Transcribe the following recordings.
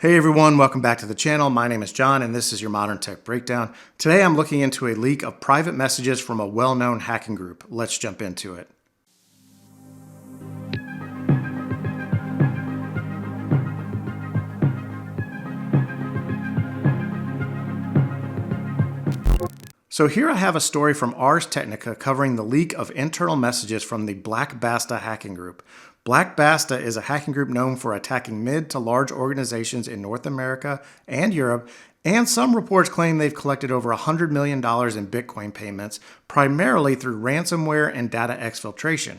Hey everyone, welcome back to the channel. My name is John and this is your Modern Tech Breakdown. Today I'm looking into a leak of private messages from a well-known hacking group. Let's jump into it. So here I have a story from Ars Technica covering the leak of internal messages from the Black Basta hacking group. Black Basta is a hacking group known for attacking mid to large organizations in North America and Europe, and some reports claim they've collected over $100 million in Bitcoin payments, primarily through ransomware and data exfiltration.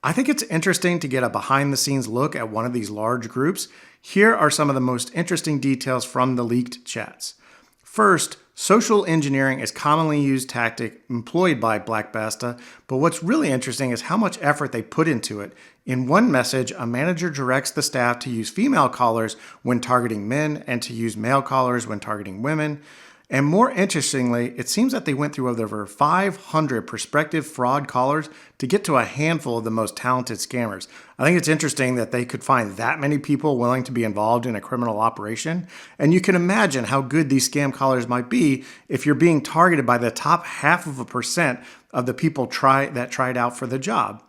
I think it's interesting to get a behind-the-scenes look at one of these large groups. Here are some of the most interesting details from the leaked chats. First, social engineering is a commonly used tactic employed by Black Basta, but what's really interesting is how much effort they put into it. In one message, a manager directs the staff to use female callers when targeting men and to use male callers when targeting women. And more interestingly, it seems that they went through over 500 prospective fraud callers to get to a handful of the most talented scammers. I think it's interesting that they could find that many people willing to be involved in a criminal operation. And you can imagine how good these scam callers might be if you're being targeted by the top 0.5% of the people that tried out for the job.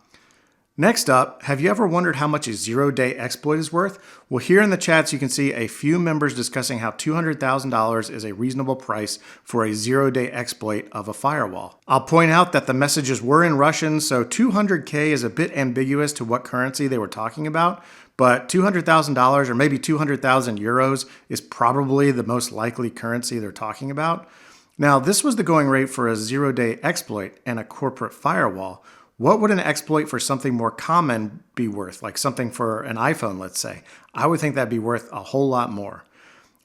Next up, have you ever wondered how much a zero-day exploit is worth? Well, here in the chats you can see a few members discussing how $200,000 is a reasonable price for a zero-day exploit of a firewall. I'll point out that the messages were in Russian, so $200K is a bit ambiguous to what currency they were talking about, but $200,000 or maybe 200,000 euros is probably the most likely currency they're talking about. Now, this was the going rate for a zero-day exploit and a corporate firewall. What would an exploit for something more common be worth, like something for an iPhone, let's say? I would think that'd be worth a whole lot more.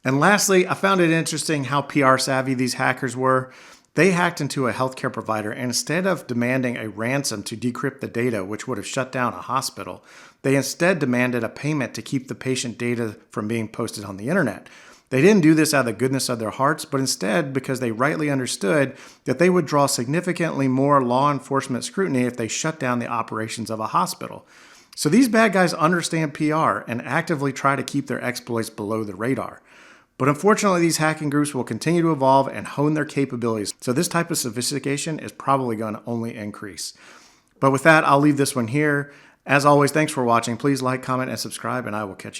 And lastly, I found it interesting how PR savvy these hackers were. They hacked into a healthcare provider, and instead of demanding a ransom to decrypt the data, which would have shut down a hospital, they instead demanded a payment to keep the patient data from being posted on the internet. They didn't do this out of the goodness of their hearts, but instead because they rightly understood that they would draw significantly more law enforcement scrutiny if they shut down the operations of a hospital. So these bad guys understand PR and actively try to keep their exploits below the radar. But unfortunately, these hacking groups will continue to evolve and hone their capabilities, so this type of sophistication is probably going to only increase. But with that, I'll leave this one here. As always, thanks for watching. Please like, comment, and subscribe, and I will catch you.